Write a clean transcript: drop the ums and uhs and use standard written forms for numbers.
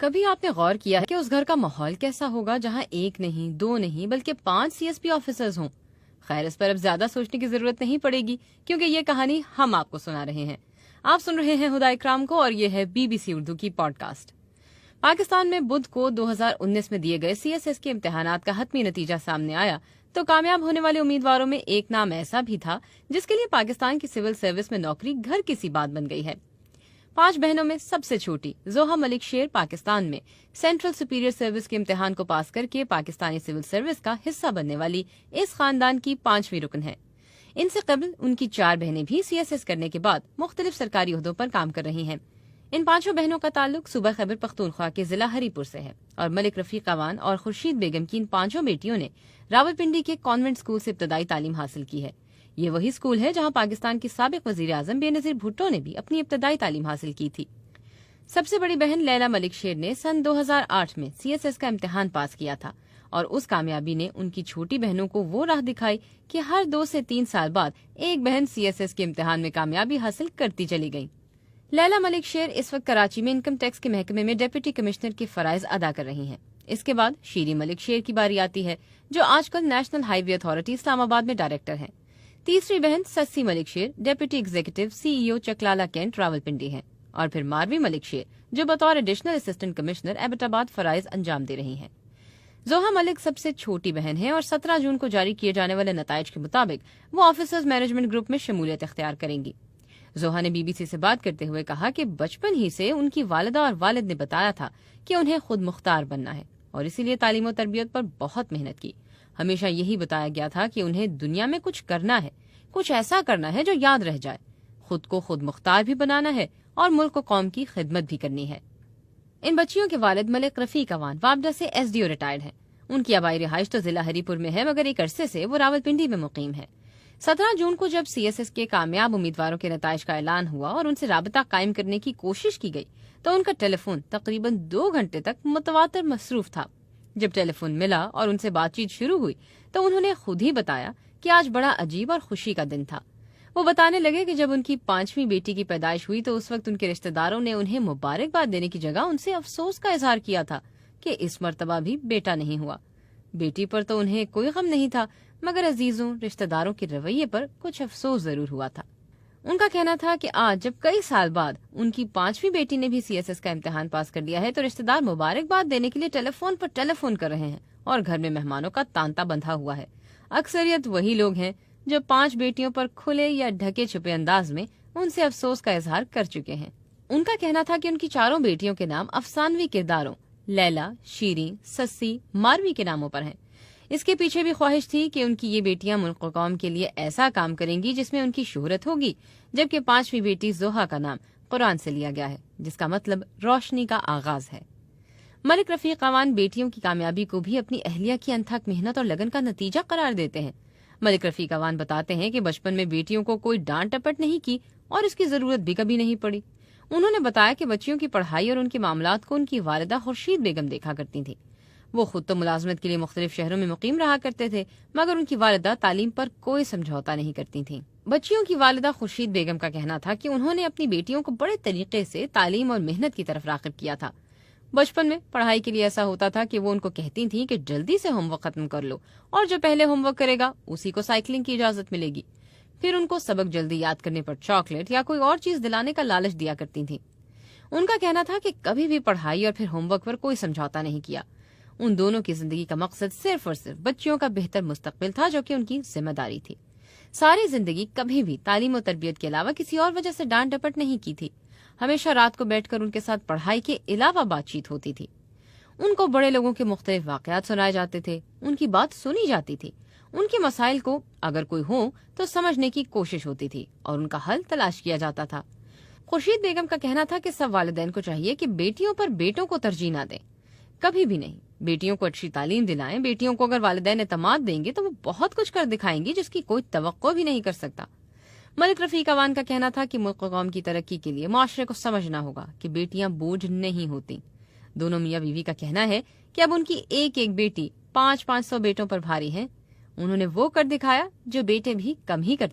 کبھی آپ نے غور کیا ہے کہ اس گھر کا ماحول کیسا ہوگا جہاں ایک نہیں، دو نہیں بلکہ 5 CSP آفیسرز ہوں؟ خیر، اس پر اب زیادہ سوچنے کی ضرورت نہیں پڑے گی کیونکہ یہ کہانی ہم آپ کو سنا رہے ہیں۔ آپ سن رہے ہیں ہدا اکرام کو اور یہ ہے BBC اردو کی پوڈ کاسٹ۔ پاکستان میں بدھ کو 2019 میں دیے گئے CSS کے امتحانات کا حتمی نتیجہ سامنے آیا تو کامیاب ہونے والے امیدواروں میں ایک نام ایسا بھی تھا جس کے لیے پاکستان کی سول سروس میں نوکری گھر کی سی بات بن گئی ہے۔ 5 بہنوں میں سب سے چھوٹی زوہا ملک شیر پاکستان میں سینٹرل سپیریئر سروس کے امتحان کو پاس کر کے پاکستانی سول سروس کا حصہ بننے والی اس خاندان کی 5ویں رکن ہے۔ ان سے قبل ان کی 4 بہنیں بھی CSS کرنے کے بعد مختلف سرکاری عہدوں پر کام کر رہی ہیں۔ ان 5 بہنوں کا تعلق صوبہ خیبر پختونخوا کے ضلع ہری پور سے ہے اور ملک رفیق اوان اور خورشید بیگم کی ان 5 بیٹیوں نے راولپنڈی کے کانوینٹ اسکول سے ابتدائی تعلیم حاصل کی ہے۔ یہ وہی اسکول ہے جہاں پاکستان کی سابق وزیر اعظم بے نظیر بھٹو نے بھی اپنی ابتدائی تعلیم حاصل کی تھی۔ سب سے بڑی بہن لیلا ملک شیر نے سن 2008 میں CSS کا امتحان پاس کیا تھا اور اس کامیابی نے ان کی چھوٹی بہنوں کو وہ راہ دکھائی کہ ہر 2 سے 3 سال بعد ایک بہن CSS کے امتحان میں کامیابی حاصل کرتی چلی گئی۔ لیلا ملک شیر اس وقت کراچی میں انکم ٹیکس کے محکمے میں ڈپٹی کمشنر کے فرائض ادا کر رہی ہیں۔ اس کے بعد شیری ملک شیر کی باری آتی ہے جو آج کل national highway authority Islamabad میں ڈائریکٹر ہیں۔ تیسری بہن Sassi Malik Sher deputy executive CEO Chaklala Cantt Rawalpindi ہیں اور پھر ماروی ملک شیر جو بطور ایڈیشنل اسسٹنٹ کمشنر ایبٹ آباد فرائض انجام دے رہی ہیں۔ زوہا ملک سب سے چھوٹی بہن ہے اور 17 جون کو جاری کیے جانے والے نتائج کے مطابق وہ آفیسرز مینجمنٹ گروپ میں شمولیت اختیار کریں گی۔ زوہا نے BBC سے بات کرتے ہوئے کہا کہ بچپن ہی سے ان کی والدہ اور والد نے بتایا تھا کہ انہیں خود مختار بننا ہے اور اسی لیے تعلیم و تربیت پر بہت محنت کی۔ ہمیشہ یہی بتایا گیا تھا کہ انہیں دنیا میں کچھ کرنا ہے، کچھ ایسا کرنا ہے جو یاد رہ جائے، خود کو خود مختار بھی بنانا ہے اور ملک و قوم کی خدمت بھی کرنی ہے۔ ان بچیوں کے والد ملک رفیق اوان وابڈا سے SDO ریٹائرڈ ہیں۔ ان کی آبائی رہائش تو ضلع ہری پور میں ہے مگر ایک عرصے سے وہ راولپنڈی میں مقیم ہے۔ 17 جون کو جب CSS کے کامیاب امیدواروں کے نتائج کا اعلان ہوا اور ان سے رابطہ قائم کرنے کی کوشش کی گئی تو ان کا ٹیلی فون تقریباً 2 گھنٹے تک متواتر مصروف تھا۔ جب ٹیلی فون ملا اور ان سے بات چیت شروع ہوئی تو انہوں نے خود ہی بتایا کہ آج بڑا عجیب اور خوشی کا دن تھا۔ وہ بتانے لگے کہ جب ان کی 5ویں بیٹی کی پیدائش ہوئی تو اس وقت ان کے رشتہ داروں نے انہیں مبارکباد دینے کی جگہ ان سے افسوس کا اظہار کیا تھا کہ اس مرتبہ بھی بیٹا نہیں ہوا۔ بیٹی پر تو انہیں کوئی غم نہیں تھا مگر عزیزوں رشتہ داروں کے رویے پر کچھ افسوس ضرور ہوا تھا۔ ان کا کہنا تھا کہ آج جب کئی سال بعد ان کی 5ویں بیٹی نے بھی CSS کا امتحان پاس کر لیا ہے تو رشتہ دار مبارکباد دینے کے لیے ٹیلی فون پر ٹیلی فون کر رہے ہیں اور گھر میں مہمانوں کا تانتا بندھا ہوا ہے۔ اکثریت وہی لوگ ہیں جو 5 بیٹیوں پر کھلے یا ڈھکے چھپے انداز میں ان سے افسوس کا اظہار کر چکے ہیں۔ ان کا کہنا تھا کہ ان کی 4 بیٹیوں کے نام افسانوی کرداروں لیلا، شیریں، سسی، ماروی کے ناموں پر ہیں۔ اس کے پیچھے بھی خواہش تھی کہ ان کی یہ بیٹیاں ملک و قوم کے لیے ایسا کام کریں گی جس میں ان کی شہرت ہوگی، جبکہ 5ویں بیٹی زوہا کا نام قرآن سے لیا گیا ہے جس کا مطلب روشنی کا آغاز ہے۔ ملک رفیق اوان بیٹیوں کی کامیابی کو بھی اپنی اہلیہ کی انتھک محنت اور لگن کا نتیجہ قرار دیتے ہیں۔ ملک رفیق اوان بتاتے ہیں کہ بچپن میں بیٹیوں کو کوئی ڈانٹ ٹپٹ نہیں کی اور اس کی ضرورت بھی کبھی نہیں پڑی۔ انہوں نے بتایا کہ بچیوں کی پڑھائی اور ان کے معاملات کو ان کی والدہ خورشید بیگم دیکھا کرتی تھیں۔ وہ خود تو ملازمت کے لیے مختلف شہروں میں مقیم رہا کرتے تھے مگر ان کی والدہ تعلیم پر کوئی سمجھوتا نہیں کرتی تھیں۔ بچیوں کی والدہ خورشید بیگم کا کہنا تھا کہ انہوں نے اپنی بیٹیوں کو بڑے طریقے سے تعلیم اور محنت کی طرف راغب کیا تھا۔ بچپن میں پڑھائی کے لیے ایسا ہوتا تھا کہ وہ ان کو کہتی تھیں کہ جلدی سے ہوم ورک ختم کر لو اور جو پہلے ہوم ورک کرے گا اسی کو سائیکلنگ کی اجازت ملے گی۔ پھر ان کو سبق جلدی یاد کرنے پر چاکلیٹ یا کوئی اور چیز دلانے کا لالچ دیا کرتی تھیں۔ ان کا کہنا تھا کہ کبھی بھی پڑھائی اور پھر ہوم ورک پر کوئی سمجھوتا نہیں کیا۔ ان دونوں کی زندگی کا مقصد صرف اور صرف بچیوں کا بہتر مستقبل تھا جو کہ ان کی ذمہ داری تھی۔ ساری زندگی کبھی بھی تعلیم و تربیت کے علاوہ کسی اور وجہ سے ڈانٹ ڈپٹ نہیں کی تھی۔ ہمیشہ رات کو بیٹھ کر ان کے ساتھ پڑھائی کے علاوہ بات چیت ہوتی تھی۔ ان کو بڑے لوگوں کے مختلف واقعات سنائے جاتے تھے، ان کی بات سنی جاتی تھی، ان کے مسائل کو اگر کوئی ہو تو سمجھنے کی کوشش ہوتی تھی اور ان کا حل تلاش کیا جاتا تھا۔ خورشید بیگم کا کہنا تھا کہ سب والدین کو چاہیے کہ بیٹیوں پر بیٹوں کو ترجیح نہ دیں، کبھی بھی نہیں۔ بیٹیوں کو اچھی تعلیم دلائیں۔ بیٹیوں کو اگر والدین اعتماد دیں گے تو وہ بہت کچھ کر دکھائیں گی جس کی کوئی توقع بھی نہیں کر سکتا۔ ملک رفیق اوان کا کہنا تھا کہ ملک و قوم کی ترقی کے لیے معاشرے کو سمجھنا ہوگا کہ بیٹیاں بوجھ نہیں ہوتی۔ دونوں میاں بیوی کا کہنا ہے کہ اب ان کی ایک ایک بیٹی 500 بیٹوں پر بھاری ہیں۔ انہوں نے وہ کر دکھایا جو بیٹے بھی کم ہی کرتے